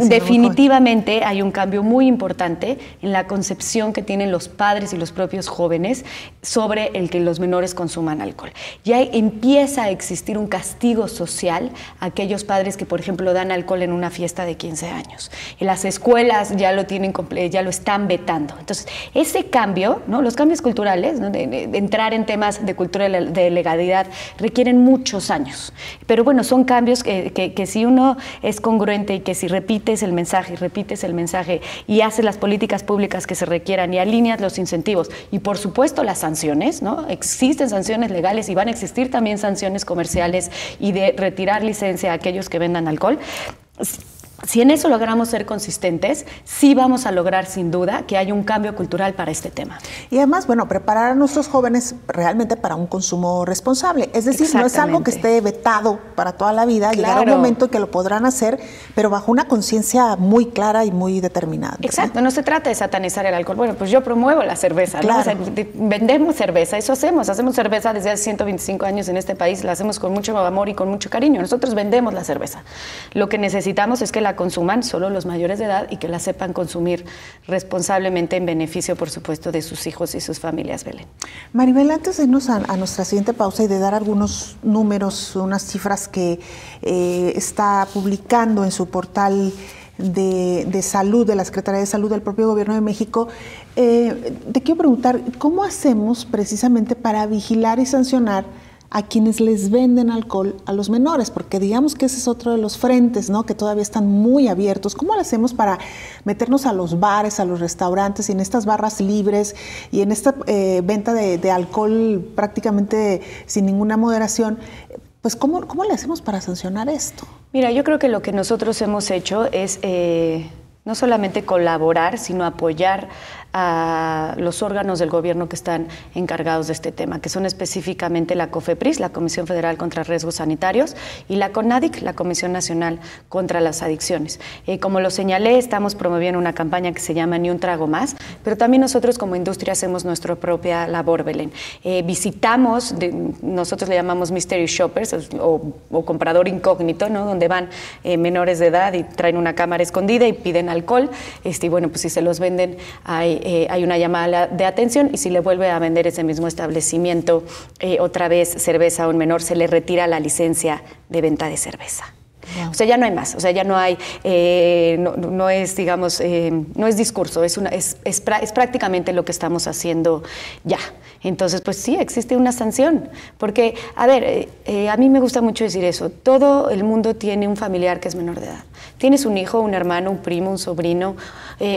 definitivamente hay un cambio muy importante en la concepción que tienen los padres y los propios jóvenes sobre el que los menores consuman alcohol. Ya empieza a existir un castigo social a aquellos padres que, por ejemplo, dan alcohol en una fiesta de 15 años. En las escuelas ya lo tienen ya lo están vetando. Entonces, ese cambio, ¿no?, los cambios culturales, ¿no?, de entrar en temas de cultura de legalidad, requieren muchos años. Pero bueno, son cambios que si uno es congruente y que si repites el mensaje y haces las políticas públicas que se requieran y alineas los incentivos y, por supuesto, las sanciones, ¿no? Existen sanciones legales y van a existir también sanciones comerciales y de retirar licencia a aquellos que vendan alcohol. Si en eso logramos ser consistentes, sí vamos a lograr sin duda que haya un cambio cultural para este tema. Y además, bueno, preparar a nuestros jóvenes realmente para un consumo responsable. Es decir, no es algo que esté vetado para toda la vida. Claro. Llegará un momento en que lo podrán hacer, pero bajo una conciencia muy clara y muy determinada. Exacto, no se trata de satanizar el alcohol. Bueno, pues yo promuevo la cerveza, claro, ¿no? O sea, vendemos cerveza, eso hacemos cerveza desde hace 125 años en este país, la hacemos con mucho amor y con mucho cariño. Nosotros vendemos la cerveza. Lo que necesitamos es que la consuman solo los mayores de edad y que la sepan consumir responsablemente en beneficio, por supuesto, de sus hijos y sus familias, Belén. Maribel, antes de irnos a nuestra siguiente pausa y de dar algunos números, unas cifras que está publicando en su portal de salud, de la Secretaría de Salud del propio Gobierno de México, te quiero preguntar, ¿cómo hacemos precisamente para vigilar y sancionar a quienes les venden alcohol a los menores? Porque digamos que ese es otro de los frentes, ¿no?, que todavía están muy abiertos. ¿Cómo lo hacemos para meternos a los bares, a los restaurantes y en estas barras libres y en esta venta de alcohol prácticamente sin ninguna moderación? Pues ¿cómo le hacemos para sancionar esto? Mira, yo creo que lo que nosotros hemos hecho es no solamente colaborar, sino apoyar a los órganos del gobierno que están encargados de este tema, que son específicamente la COFEPRIS, la Comisión Federal contra Riesgos Sanitarios, y la CONADIC, la Comisión Nacional contra las Adicciones. Como lo señalé, estamos promoviendo una campaña que se llama Ni un trago más, pero también nosotros como industria hacemos nuestra propia labor, Belén. Visitamos, nosotros le llamamos Mystery Shoppers o comprador incógnito, ¿no?, donde van menores de edad y traen una cámara escondida y piden alcohol, y bueno, pues si se los venden hay una llamada de atención, y si le vuelve a vender ese mismo establecimiento otra vez cerveza a un menor, se le retira la licencia de venta de cerveza. Wow. O sea, ya no hay más, o sea, ya no hay, no es, digamos, no es discurso, es prácticamente lo que estamos haciendo ya. Entonces, pues sí, existe una sanción, porque, a ver, a mí me gusta mucho decir eso, todo el mundo tiene un familiar que es menor de edad. Tienes un hijo, un hermano, un primo, un sobrino,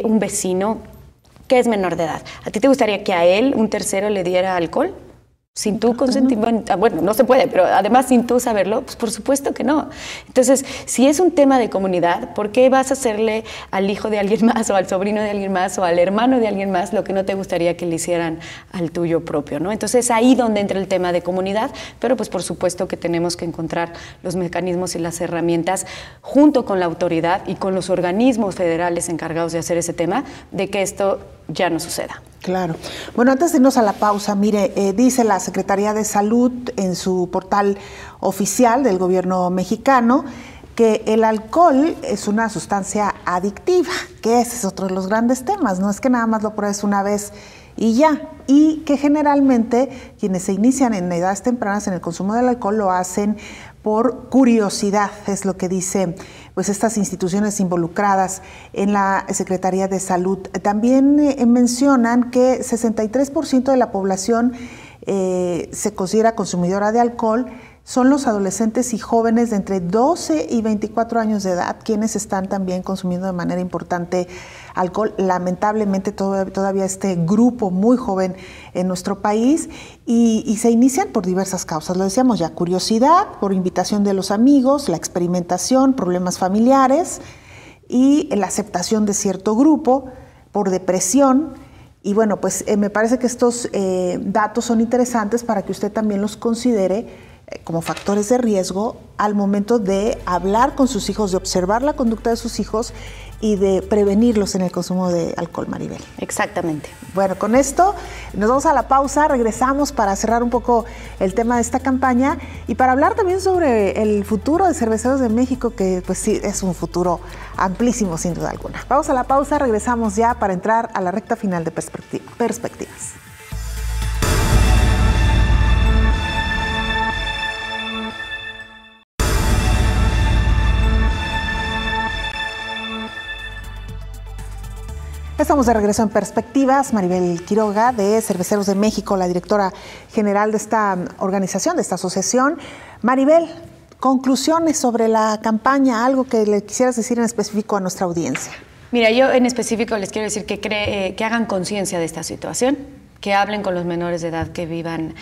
un vecino que es menor de edad. ¿A ti te gustaría que a él, un tercero, le diera alcohol? Sin tu consentimiento, bueno, no se puede, pero además sin tú saberlo, pues por supuesto que no. Entonces, si es un tema de comunidad, ¿por qué vas a hacerle al hijo de alguien más o al sobrino de alguien más o al hermano de alguien más lo que no te gustaría que le hicieran al tuyo propio, ¿no? Entonces, ahí donde entra el tema de comunidad, pero pues por supuesto que tenemos que encontrar los mecanismos y las herramientas junto con la autoridad y con los organismos federales encargados de hacer ese tema, de que esto ya no suceda. Claro. Bueno, antes de irnos a la pausa, mire, dice la Secretaría de Salud en su portal oficial del gobierno mexicano que el alcohol es una sustancia adictiva, que ese es otro de los grandes temas, no es que nada más lo pruebes una vez y ya, y que generalmente quienes se inician en edades tempranas en el consumo del alcohol lo hacen por curiosidad, es lo que dice pues estas instituciones involucradas en la Secretaría de Salud. También mencionan que 63% de la población se considera consumidora de alcohol, son los adolescentes y jóvenes de entre 12 y 24 años de edad quienes están también consumiendo de manera importante alcohol. Lamentablemente todavía este grupo muy joven en nuestro país y se inician por diversas causas. Lo decíamos ya, curiosidad, por invitación de los amigos, la experimentación, problemas familiares y la aceptación de cierto grupo, por depresión. Y bueno, pues me parece que estos datos son interesantes para que usted también los considere como factores de riesgo al momento de hablar con sus hijos, de observar la conducta de sus hijos y de prevenirlos en el consumo de alcohol, Maribel. Exactamente. Bueno, con esto nos vamos a la pausa, regresamos para cerrar un poco el tema de esta campaña y para hablar también sobre el futuro de Cerveceros de México, que pues sí, es un futuro amplísimo sin duda alguna. Vamos a la pausa, regresamos ya para entrar a la recta final de Perspectivas. Estamos de regreso en Perspectivas. Maribel Quiroga, de Cerveceros de México, la directora general de esta organización, de esta asociación. Maribel, conclusiones sobre la campaña, algo que le quisieras decir en específico a nuestra audiencia. Mira, yo en específico les quiero decir que hagan conciencia de esta situación, que hablen con los menores de edad que vivan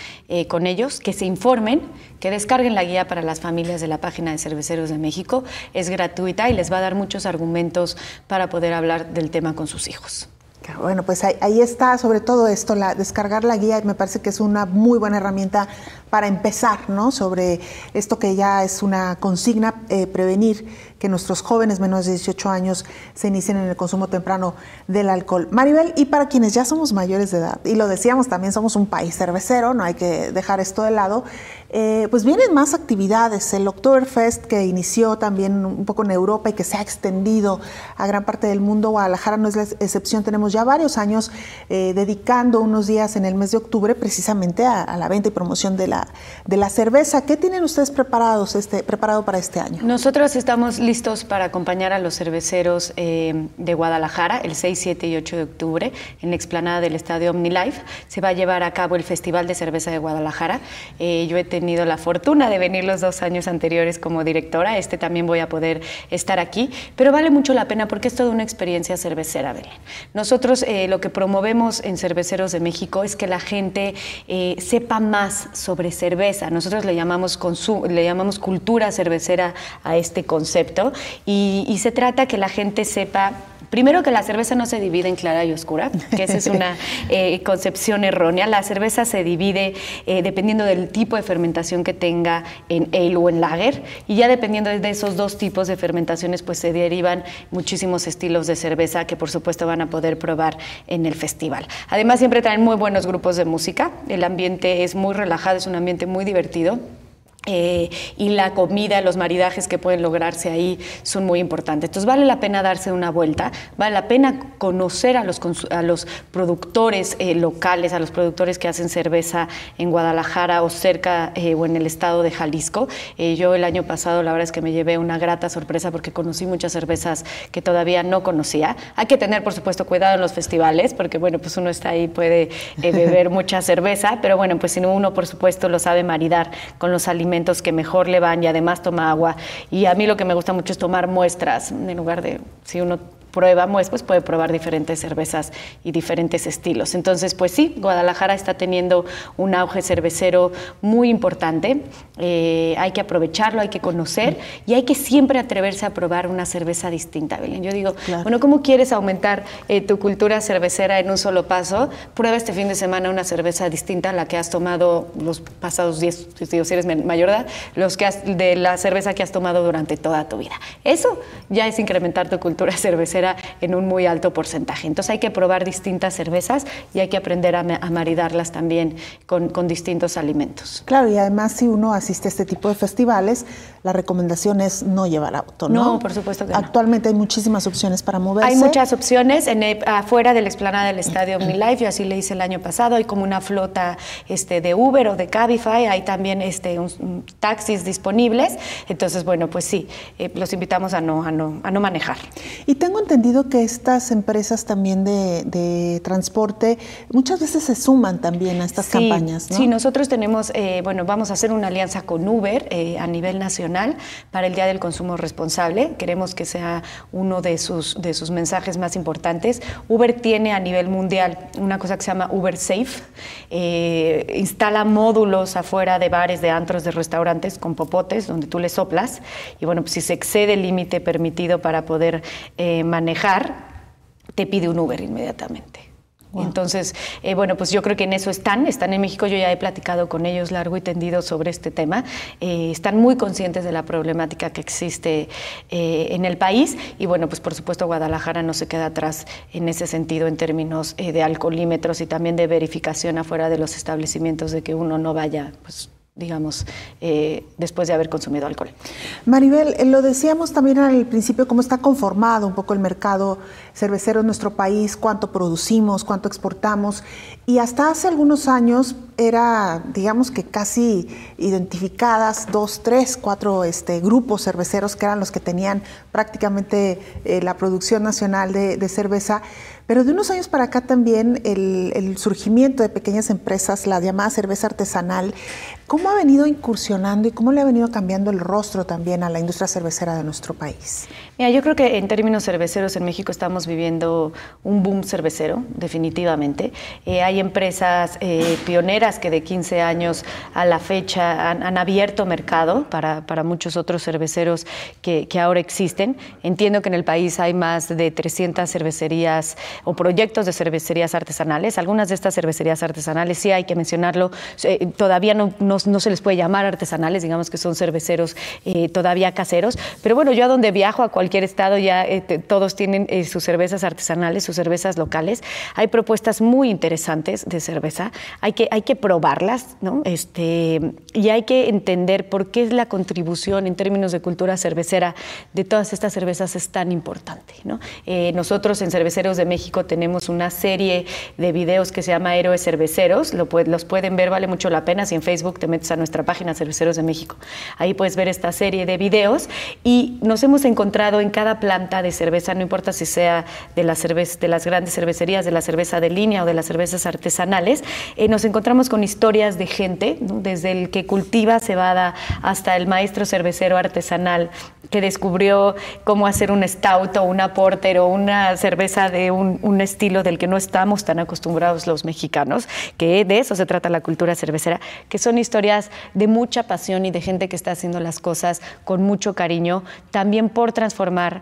con ellos, que se informen, que descarguen la guía para las familias de la página de Cerveceros de México. Es gratuita y les va a dar muchos argumentos para poder hablar del tema con sus hijos. Bueno, pues ahí está, sobre todo esto, descargar la guía me parece que es una muy buena herramienta para empezar, ¿no? Sobre esto que ya es una consigna, prevenir que nuestros jóvenes menores de 18 años se inicien en el consumo temprano del alcohol. Maribel, y para quienes ya somos mayores de edad, y lo decíamos también, somos un país cervecero, no hay que dejar esto de lado, pues vienen más actividades. El Oktoberfest, que inició también un poco en Europa y que se ha extendido a gran parte del mundo, Guadalajara no es la excepción. Tenemos ya varios años dedicando unos días en el mes de octubre precisamente a la venta y promoción de la cerveza. ¿Qué tienen ustedes preparado para este año? Nosotros estamos listos para acompañar a los cerveceros de Guadalajara el 6, 7 y 8 de octubre en la explanada del Estadio OmniLife. Se va a llevar a cabo el Festival de Cerveza de Guadalajara. Yo he tenido la fortuna de venir los 2 años anteriores como directora. También voy a poder estar aquí, pero vale mucho la pena porque es toda una experiencia cervecera, Belén. Nosotros lo que promovemos en Cerveceros de México es que la gente sepa más sobre cerveza. Nosotros le llamamos cultura cervecera a este concepto y se trata que la gente sepa, primero, que la cerveza no se divide en clara y oscura, que esa es una concepción errónea. La cerveza se divide dependiendo del tipo de fermentación que tenga en ale o en lager, y ya dependiendo de esos 2 tipos de fermentaciones, pues se derivan muchísimos estilos de cerveza que por supuesto van a poder probar en el festival. Además, siempre traen muy buenos grupos de música. El ambiente es muy relajado, es un ambiente muy divertido. Y la comida, los maridajes que pueden lograrse ahí son muy importantes. Entonces vale la pena darse una vuelta, vale la pena conocer a los productores locales, a los productores que hacen cerveza en Guadalajara o cerca o en el estado de Jalisco. Yo el año pasado la verdad es que me llevé una grata sorpresa porque conocí muchas cervezas que todavía no conocía. Hay que tener, por supuesto, cuidado en los festivales porque, bueno, pues uno está ahí, puede beber mucha cerveza, pero bueno, pues si uno, por supuesto, lo sabe maridar con los alimentos que mejor le van y además toma agua. Y a mí lo que me gusta mucho es tomar muestras, en lugar de, si uno prueba muestras, puede probar diferentes cervezas y diferentes estilos. Entonces, pues sí, Guadalajara está teniendo un auge cervecero muy importante. Hay que aprovecharlo, hay que conocer y hay que siempre atreverse a probar una cerveza distinta, Belén. Yo digo, claro, bueno, ¿cómo quieres aumentar tu cultura cervecera en un solo paso? Prueba este fin de semana una cerveza distinta a la que has tomado los pasados 10, si eres mayor de edad, de la cerveza que has tomado durante toda tu vida. Eso ya es incrementar tu cultura cervecera en un muy alto porcentaje. Entonces hay que probar distintas cervezas y hay que aprender a maridarlas también con distintos alimentos. Claro, y además si uno asiste a este tipo de festivales, la recomendación es no llevar auto, ¿no? No, por supuesto que no. Actualmente hay muchísimas opciones para moverse. Hay muchas opciones afuera de la explanada del Estadio OmniLife. Yo así le hice el año pasado. Hay como una flota de Uber o de Cabify. Hay también taxis disponibles. Entonces, bueno, pues sí, los invitamos a no manejar. Y tengo entendido entendido que estas empresas también de transporte muchas veces se suman también a estas campañas, ¿no? Sí, nosotros tenemos, vamos a hacer una alianza con Uber a nivel nacional para el Día del Consumo Responsable. Queremos que sea uno de sus mensajes más importantes. Uber tiene a nivel mundial una cosa que se llama Uber Safe. Instala módulos afuera de bares, de antros, de restaurantes con popotes donde tú le soplas y bueno, pues si se excede el límite permitido para poder manejar, te pide un Uber inmediatamente. Wow. Entonces, pues yo creo que en eso están en México. Yo ya he platicado con ellos largo y tendido sobre este tema. Están muy conscientes de la problemática que existe en el país y bueno, pues por supuesto Guadalajara no se queda atrás en ese sentido en términos de alcoholímetros y también de verificación afuera de los establecimientos de que uno no vaya, pues digamos, después de haber consumido alcohol. Maribel, lo decíamos también al principio, cómo está conformado un poco el mercado cervecero en nuestro país, cuánto producimos, cuánto exportamos, y hasta hace algunos años era, digamos que casi identificadas 2, 3, 4 grupos cerveceros que eran los que tenían prácticamente la producción nacional de cerveza. Pero de unos años para acá también el surgimiento de pequeñas empresas, la llamada cerveza artesanal, ¿cómo ha venido incursionando y cómo le ha venido cambiando el rostro también a la industria cervecera de nuestro país? Mira, yo creo que en términos cerveceros en México estamos viviendo un boom cervecero, definitivamente. Hay empresas pioneras que de 15 años a la fecha han abierto mercado para muchos otros cerveceros que ahora existen. Entiendo que en el país hay más de 300 cervecerías o proyectos de cervecerías artesanales. Algunas de estas cervecerías artesanales, sí hay que mencionarlo, todavía no se les puede llamar artesanales, digamos que son cerveceros todavía caseros, pero bueno, yo a donde viajo, a cualquier estado, ya todos tienen sus cervezas artesanales, sus cervezas locales. Hay propuestas muy interesantes de cerveza, hay que probarlas, ¿no? Y hay que entender por qué la contribución en términos de cultura cervecera de todas estas cervezas es tan importante, ¿no? Nosotros en Cerveceros de México tenemos una serie de videos que se llama Héroes Cerveceros, los pueden ver, vale mucho la pena. Si en Facebook te metes a nuestra página Cerveceros de México, ahí puedes ver esta serie de videos y nos hemos encontrado en cada planta de cerveza, no importa si sea de las grandes cervecerías, de la cerveza de línea o de las cervezas artesanales, nos encontramos con historias de gente, ¿no? Desde el que cultiva cebada hasta el maestro cervecero artesanal que descubrió cómo hacer un stout o una porter o una cerveza de un estilo del que no estamos tan acostumbrados los mexicanos, que de eso se trata la cultura cervecera, que son historias de mucha pasión y de gente que está haciendo las cosas con mucho cariño, también por transformar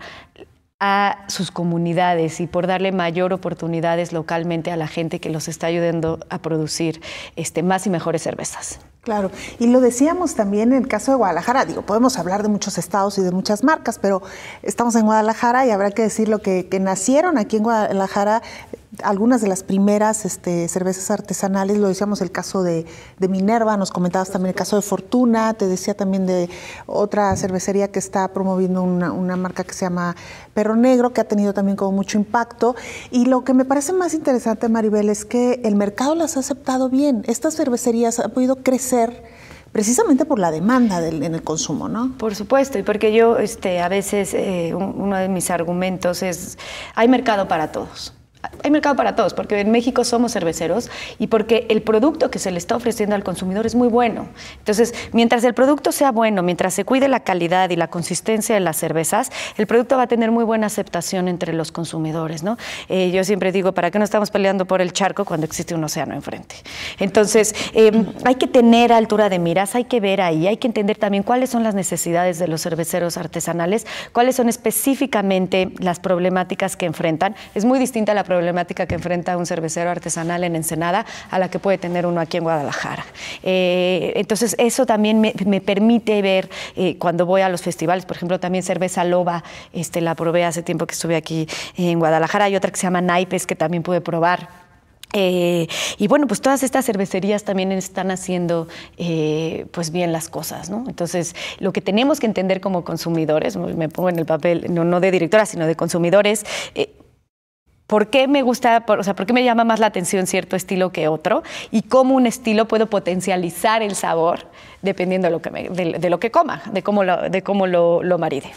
a sus comunidades y por darle mayor oportunidades localmente a la gente que los está ayudando a producir más y mejores cervezas. Claro, y lo decíamos también en el caso de Guadalajara, podemos hablar de muchos estados y de muchas marcas, pero estamos en Guadalajara y habrá que decir lo que nacieron aquí en Guadalajara, algunas de las primeras cervezas artesanales, lo decíamos el caso de Minerva, nos comentabas también el caso de Fortuna, te decía también de otra cervecería que está promoviendo una marca que se llama Perro Negro, que ha tenido también como mucho impacto, y lo que me parece más interesante, Maribel, es que el mercado las ha aceptado bien. Estas cervecerías han podido crecer precisamente por la demanda en el consumo, ¿no? Por supuesto, y porque yo a veces uno de mis argumentos es, hay mercado para todos. Hay mercado para todos, porque en México somos cerveceros y porque el producto que se le está ofreciendo al consumidor es muy bueno. Entonces, mientras el producto sea bueno, mientras se cuide la calidad y la consistencia de las cervezas, el producto va a tener muy buena aceptación entre los consumidores, ¿no? Yo siempre digo, ¿para qué no estamos peleando por el charco cuando existe un océano enfrente? Entonces, hay que tener altura de miras, hay que ver ahí, hay que entender también cuáles son las necesidades de los cerveceros artesanales, cuáles son específicamente las problemáticas que enfrentan. Es muy distinta la problemática que enfrenta un cervecero artesanal en Ensenada a la que puede tener uno aquí en Guadalajara. Entonces, eso también me permite ver cuando voy a los festivales, por ejemplo, también Cerveza Loba, la probé hace tiempo que estuve aquí en Guadalajara. Hay otra que se llama Naipes, que también pude probar. Y bueno, pues todas estas cervecerías también están haciendo pues bien las cosas, ¿no? Entonces, lo que tenemos que entender como consumidores, me pongo en el papel no de directora, sino de consumidores, ¿por qué me gusta, por qué me llama más la atención cierto estilo que otro? Y cómo un estilo puedo potencializar el sabor dependiendo de lo que coma, de cómo lo maride.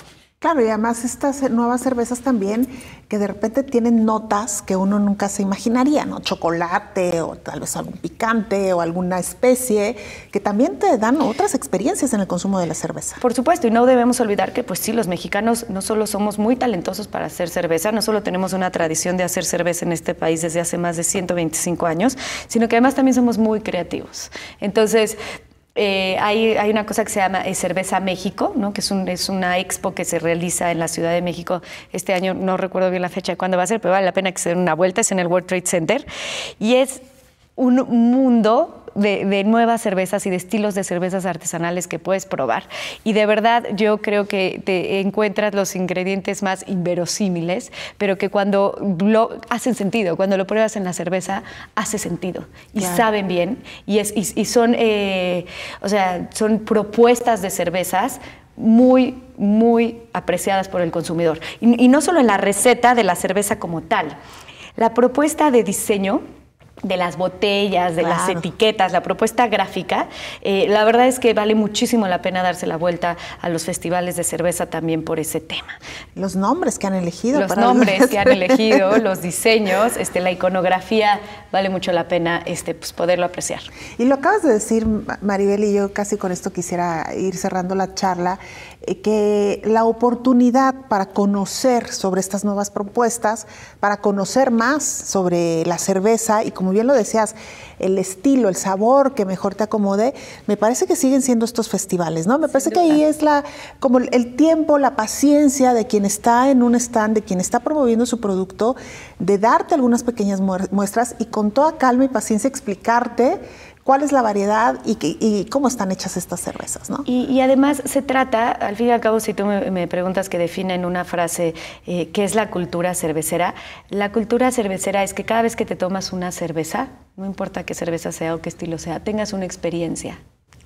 Claro, y además estas nuevas cervezas también que de repente tienen notas que uno nunca se imaginaría, ¿no? Chocolate o tal vez algún picante o alguna especie que también te dan otras experiencias en el consumo de la cerveza. Por supuesto, y no debemos olvidar que pues sí, los mexicanos no solo somos muy talentosos para hacer cerveza, no solo tenemos una tradición de hacer cerveza en este país desde hace más de 125 años, sino que además también somos muy creativos. Entonces, hay una cosa que se llama Cerveza México, ¿no? Que es una expo que se realiza en la Ciudad de México este año, no recuerdo bien la fecha de cuándo va a ser, pero vale la pena que se den una vuelta, es en el World Trade Center, y es un mundo de nuevas cervezas y de estilos de cervezas artesanales que puedes probar. Y de verdad yo creo que te encuentras los ingredientes más inverosímiles, pero que cuando hacen sentido, cuando lo pruebas en la cerveza, hace sentido. Y claro, saben bien. Y son, o sea, son propuestas de cervezas muy, muy apreciadas por el consumidor. Y no solo en la receta de la cerveza como tal. La propuesta de diseño de las botellas, de claro, las etiquetas, la propuesta gráfica, la verdad es que vale muchísimo la pena darse la vuelta a los festivales de cerveza también por ese tema. Los nombres que han elegido. Los nombres que han elegido, los diseños, la iconografía, vale mucho la pena pues, poderlo apreciar. Y lo acabas de decir, Maribel, y yo casi con esto quisiera ir cerrando la charla, que la oportunidad para conocer sobre estas nuevas propuestas, para conocer más sobre la cerveza y, como bien lo decías, el estilo, el sabor que mejor te acomode, me parece que siguen siendo estos festivales, ¿no? Me parece que ahí es como el tiempo, la paciencia de quien está en un stand, de quien está promoviendo su producto, de darte algunas pequeñas muestras y con toda calma y paciencia explicarte cuál es la variedad y cómo están hechas estas cervezas, ¿no? Y además se trata, al fin y al cabo, si tú me preguntas que define en una frase qué es la cultura cervecera, la cultura cervecera es que cada vez que te tomas una cerveza, no importa qué cerveza sea o qué estilo sea, tengas una experiencia.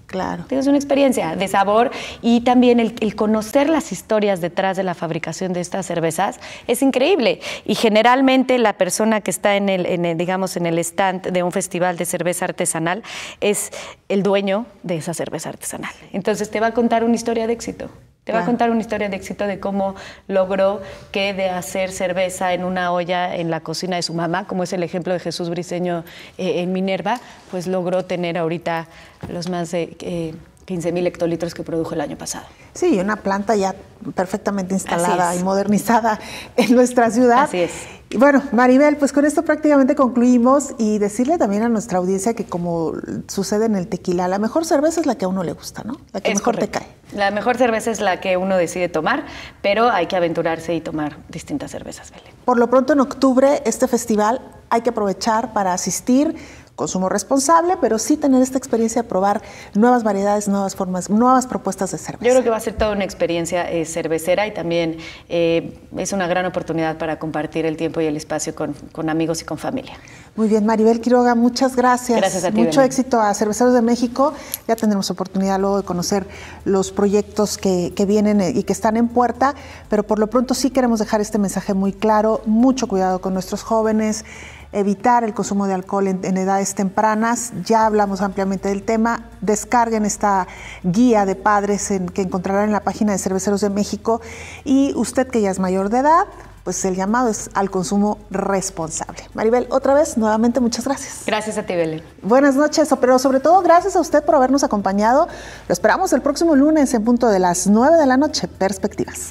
Claro. Tienes una experiencia de sabor y también el conocer las historias detrás de la fabricación de estas cervezas es increíble. Y generalmente la persona que está digamos, en el stand de un festival de cerveza artesanal es el dueño de esa cerveza artesanal. Entonces te va a contar una historia de éxito. Te va a contar una historia de éxito de cómo logró que de hacer cerveza en una olla en la cocina de su mamá, como es el ejemplo de Jesús Briceño en Minerva, pues logró tener ahorita los más de 15,000 hectolitros que produjo el año pasado. Sí, una planta ya perfectamente instalada y modernizada en nuestra ciudad. Así es. Y bueno, Maribel, pues con esto prácticamente concluimos y decirle también a nuestra audiencia que, como sucede en el tequila, la mejor cerveza es la que a uno le gusta, ¿no? La que mejor te cae. La mejor cerveza es la que uno decide tomar, pero hay que aventurarse y tomar distintas cervezas, Belén. Por lo pronto, en octubre, este festival hay que aprovechar para asistir. Consumo responsable, pero sí tener esta experiencia de probar nuevas variedades, nuevas formas, nuevas propuestas de cerveza. Yo creo que va a ser toda una experiencia cervecera y también es una gran oportunidad para compartir el tiempo y el espacio con amigos y con familia. Muy bien, Maribel Quiroga, muchas gracias. Gracias a ti, Mucho Belén. Éxito a Cerveceros de México. Ya tendremos oportunidad luego de conocer los proyectos que vienen y que están en puerta, pero por lo pronto sí queremos dejar este mensaje muy claro. Mucho cuidado con nuestros jóvenes. Evitar el consumo de alcohol en edades tempranas. Ya hablamos ampliamente del tema. Descarguen esta guía de padres que encontrarán en la página de Cerveceros de México. Y usted, que ya es mayor de edad, pues el llamado es al consumo responsable. Maribel, otra vez, nuevamente, muchas gracias. Gracias a ti, Belén. Buenas noches, pero sobre todo gracias a usted por habernos acompañado. Lo esperamos el próximo lunes en punto de las 9 de la noche. Perspectivas.